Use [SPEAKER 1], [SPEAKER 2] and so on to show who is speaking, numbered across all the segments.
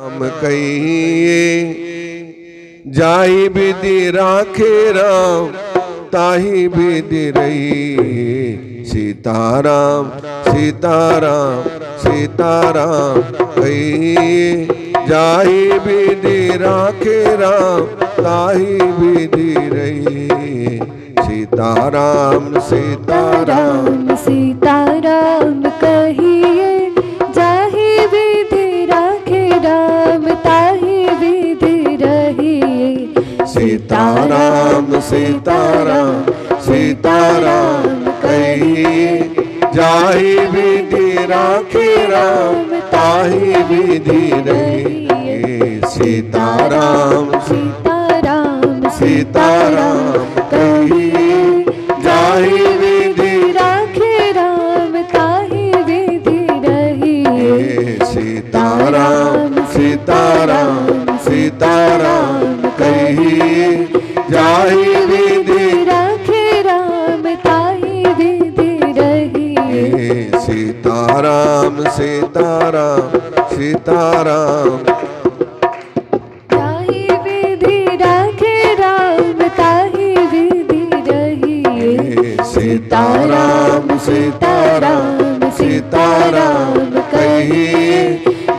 [SPEAKER 1] हम कहिए जाहि विधि राखे राम ताहि विधि रही। सीताराम सीताराम सीताराम कहिए जाहि विधि राखे राम ताहि विधि रही। सीताराम सीताराम
[SPEAKER 2] सीताराम कहिए जाहि विधि राखे राम ताहि विधि रहिए।
[SPEAKER 1] सीताराम सीताराम सीताराम कहिए जाहि विधि राखे राम ताहि विधि रहिए। सीताराम
[SPEAKER 2] सीताराम
[SPEAKER 1] सीताराम कहिए जाहि विधि
[SPEAKER 2] राखे राम ताहि विधि रहिए।
[SPEAKER 1] सीताराम सीताराम सीताराम कहिए जाहि विधि
[SPEAKER 2] राखे राम ताहि विधि रहिए।
[SPEAKER 1] सीताराम सीताराम सीताराम
[SPEAKER 2] ताहि विधि राखे राम ताहि विधि रहिए।
[SPEAKER 1] सीताराम सीताराम सीताराम कहिए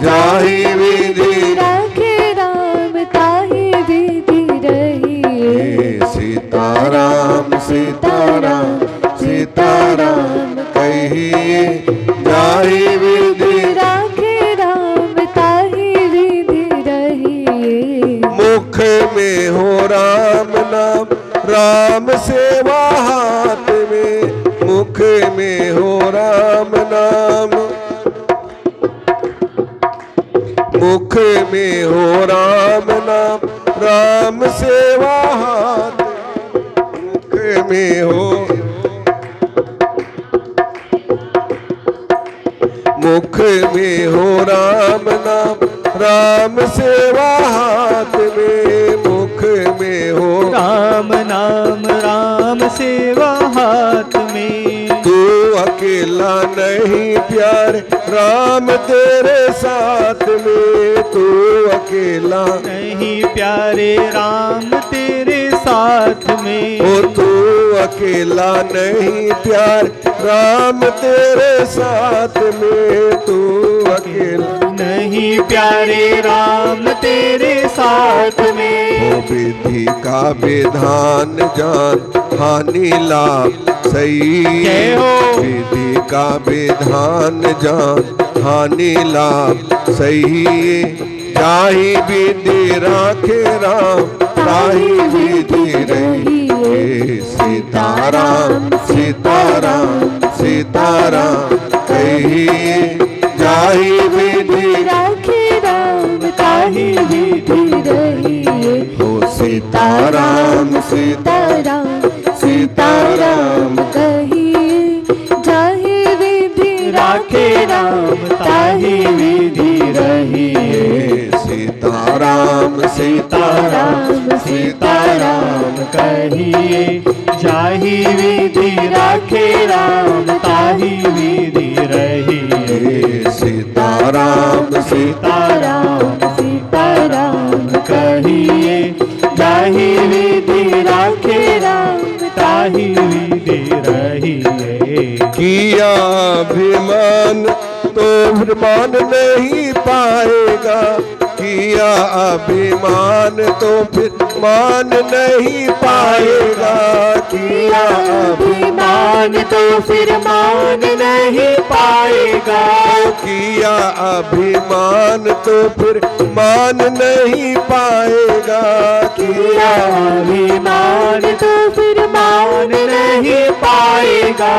[SPEAKER 1] जाहि विधि
[SPEAKER 2] राखे राम ताहि विधि रहिए।
[SPEAKER 1] सीताराम सीताराम सीताराम कहिए जाहि विधि
[SPEAKER 2] राखे राम ताहि विधि रहिए।
[SPEAKER 1] मुख में हो राम नाम राम सेवा हाथ में। मुख में हो राम नाम मुख में हो राम नाम राम सेवा हाथ। मुख में हो मुख में हो राम नाम राम सेवा हाथ में। मुख में हो
[SPEAKER 3] राम नाम राम सेवा हाथ में।
[SPEAKER 1] तू अकेला नहीं प्यारे राम तेरे साथ में। तू अकेला
[SPEAKER 3] नहीं प्यारे राम तेरे साथ में।
[SPEAKER 1] ओ तू अकेला नहीं प्यारे राम तेरे साथ में। तू अकेला
[SPEAKER 3] नहीं प्यारे राम तेरे साथ में।
[SPEAKER 1] ओ विधि का विधान जान हानि लाभ सही।
[SPEAKER 3] जय हो।
[SPEAKER 1] विधि का विधान जान हानि लाभ सही। जाहि विधि राखे राम ताहि विधि रहिए। सीताराम सीताराम सीताराम कहिए जाहि विधि
[SPEAKER 2] राखे राम ताहि विधि रहिए।
[SPEAKER 1] हो सीताराम सीताराम सीताराम
[SPEAKER 2] कहिए जाहि विधि
[SPEAKER 3] राखे राम ताहि विधि रहिए।
[SPEAKER 1] सीताराम सीताराम सीताराम
[SPEAKER 3] कहिए जाहि विधि राखे राम ताहि विधि रहिए।
[SPEAKER 1] सीताराम
[SPEAKER 2] सीताराम सीताराम
[SPEAKER 3] कहिए जाहि विधि राखे राम ताहि विधि रहिए।
[SPEAKER 1] किया अभिमान तो फिर मान नहीं पाएगा। किया अभिमान तो फिर मान नहीं पाएगा। किया
[SPEAKER 3] अभिमान तो फिर मान नहीं पाएगा।
[SPEAKER 1] किया अभिमान तो फिर मान नहीं पाएगा।
[SPEAKER 3] किया अभिमान तो फिर मान नहीं पाएगा।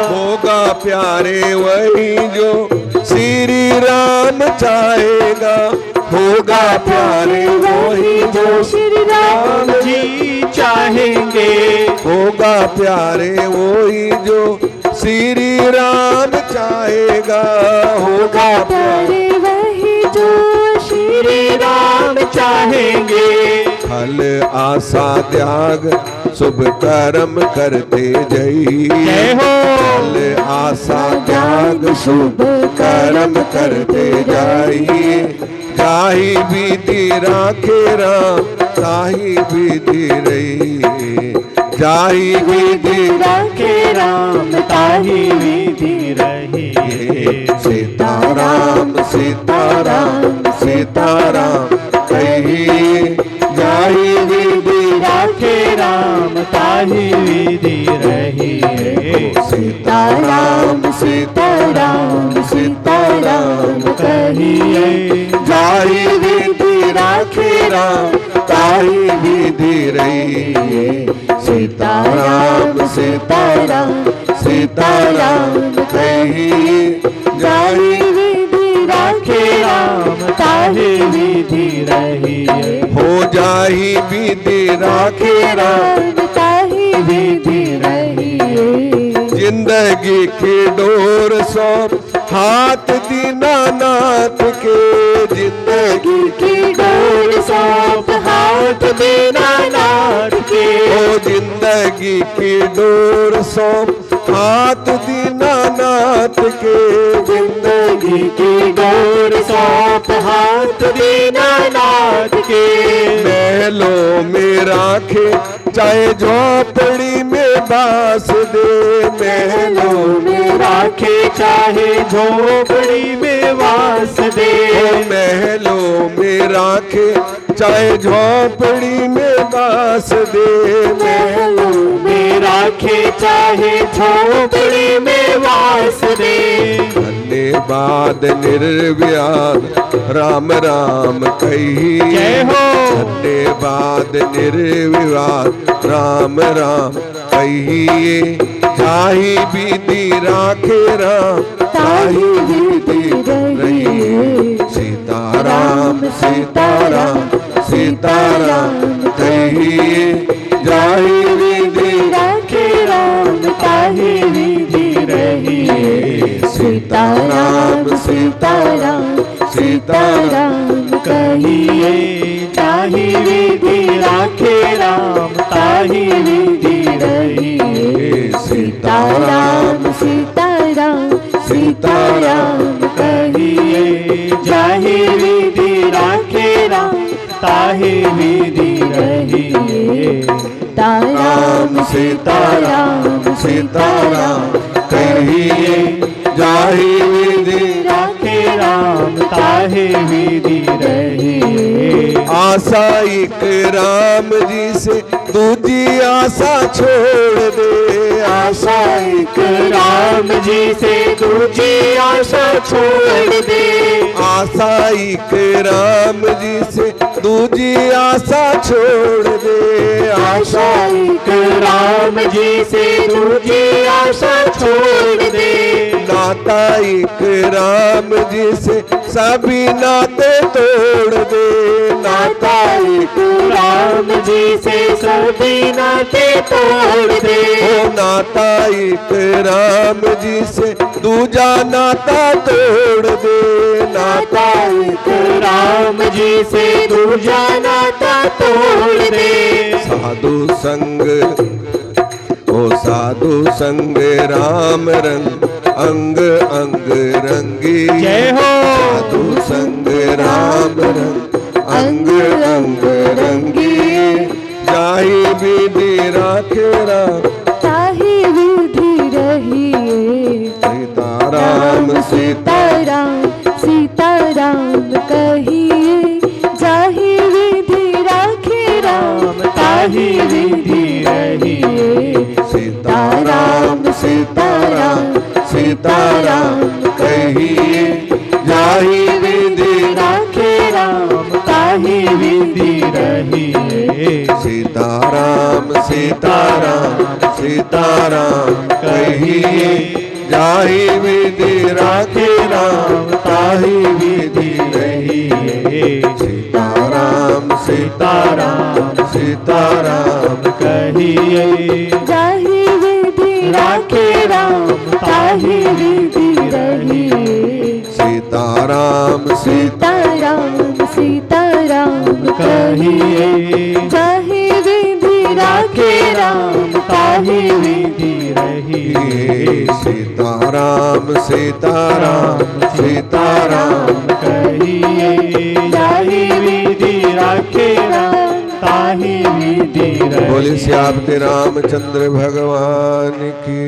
[SPEAKER 1] होगा प्यारे वही जो श्री राम चाहेगा। होगा प्यारे वही जो
[SPEAKER 3] श्री राम जी चाहेंगे।
[SPEAKER 1] होगा प्यारे वही जो श्री राम चाहेगा। होगा
[SPEAKER 2] प्यारे वही जो
[SPEAKER 3] श्री राम चाहेंगे।
[SPEAKER 1] फल आशा त्याग शुभ कर्म करते जय हो। फल आशा त्याग शुभ कर्म करते जाइए। जाहि विधि राखे राम ताहि विधि रही। जाहि विधि
[SPEAKER 3] राखे राम ताहि विधि रही।
[SPEAKER 1] सीताराम सीताराम सीताराम कही। जाहि विधि
[SPEAKER 3] राखे राम ताहि विधि रही।
[SPEAKER 2] सीताराम सीताराम सीताराम कहिए।
[SPEAKER 1] जाहि विधि राखे राम ताहि विधि रही। सीताराम सीताराम सीताराम कही। जाहि
[SPEAKER 2] विधि राखे
[SPEAKER 3] राम ताहि विधि रही।
[SPEAKER 1] हो जाहि विधि राखे राम
[SPEAKER 2] राम ताहि विधि रहिए।
[SPEAKER 1] जिंदगी की डोर सौंप हाथ दीनानाथ के। जिंदगी
[SPEAKER 2] की डोर सौंप हाथ
[SPEAKER 3] दीनानाथ के।
[SPEAKER 1] ओ जिंदगी की डोर सौंप हाथ दीनानाथ के।
[SPEAKER 3] जिंदगी की डोर सौंप हाथ दीनानाथ के।
[SPEAKER 1] महलों में राखे चाहे झोपड़ी में बास दे। महलों में
[SPEAKER 3] राखे चाहे झोपड़ी में वास दे।
[SPEAKER 1] महलों में राखे चाहे झोपड़ी में बास दे।
[SPEAKER 2] महलों
[SPEAKER 3] में राखे चाहे झोपड़ी में वास दे।
[SPEAKER 1] धन्यवाद निर्व्याध राम राम कही।
[SPEAKER 3] जय हो।
[SPEAKER 1] धन्यवाद निर्विवाद राम राम कहिए। ताहि विधि राखे राम ताहि विधि रहिए। सीताराम सीताराम सीताराम कहिए। जाहि विधि
[SPEAKER 2] राखे राम ताहि विधि रहिए। सीताराम सीताराम सीताराम कहिए।
[SPEAKER 3] ताहि विधि राखे राम ताहि विधि रहिए।
[SPEAKER 2] सीताराम सीताराम सीताराम कहिए।
[SPEAKER 3] जाहि विधि राखे राम ताहि विधि रहिए।
[SPEAKER 2] राम सीताराम सीताराम
[SPEAKER 1] कहिए। जाहि विधि
[SPEAKER 3] राखे राम ताहि विधि रहिए।
[SPEAKER 1] आशा एक राम जी से दूजी आशा छोड़ दे। आशा एक
[SPEAKER 3] राम जी से दूजी आशा छोड़ दे।
[SPEAKER 1] आशा एक राम जी से दूजी आशा छोड़ दे। आशा
[SPEAKER 2] एक
[SPEAKER 3] राम जी से दूजी आशा छोड़ दे।
[SPEAKER 1] नाता एक राम जी से सभी नाते तोड़ दे। नाता एक
[SPEAKER 3] राम जी से सभी नाते तोड़ दे।
[SPEAKER 1] ओ नाता एक राम जी से दूजा नाता तोड़ दे। नाता एक
[SPEAKER 3] राम जी से दूजा नाता तोड़ दे।
[SPEAKER 1] साधु संग ओ साधु संग राम रंग अंग अंग रंगी।
[SPEAKER 3] जय हो।
[SPEAKER 1] साधु संग राम रंग अंग अंग रंगी। जाहि विधि राखे राम
[SPEAKER 2] ताहि विधि रहिए।
[SPEAKER 1] सीताराम
[SPEAKER 2] सीताराम सीताराम कहिए। जाहि विधि राखे राम ताहि विधि रहिए।
[SPEAKER 1] सीताराम सीताराम सीताराम कहिए। जाहि विधि
[SPEAKER 3] राखे राम ताहि विधि रहिए।
[SPEAKER 1] सीताराम सीताराम सीताराम कहिए। जाहि विधि राखे राम ताहि विधि रहिए। सीताराम सीताराम सीताराम
[SPEAKER 3] कहिए।
[SPEAKER 2] जाहि विधि राखे राम ताहि विधि रहिए।
[SPEAKER 1] सीताराम
[SPEAKER 2] सीताराम सीताराम
[SPEAKER 3] कहिए।
[SPEAKER 2] जाहि विधि राखे राम ताहि
[SPEAKER 3] विधि रहिए।
[SPEAKER 1] सीताराम सीताराम सीताराम
[SPEAKER 3] कहिए जाहि विधि राखे राम ताहि विधि रहिए।
[SPEAKER 1] बोले श्याम के रामचंद्र भगवान की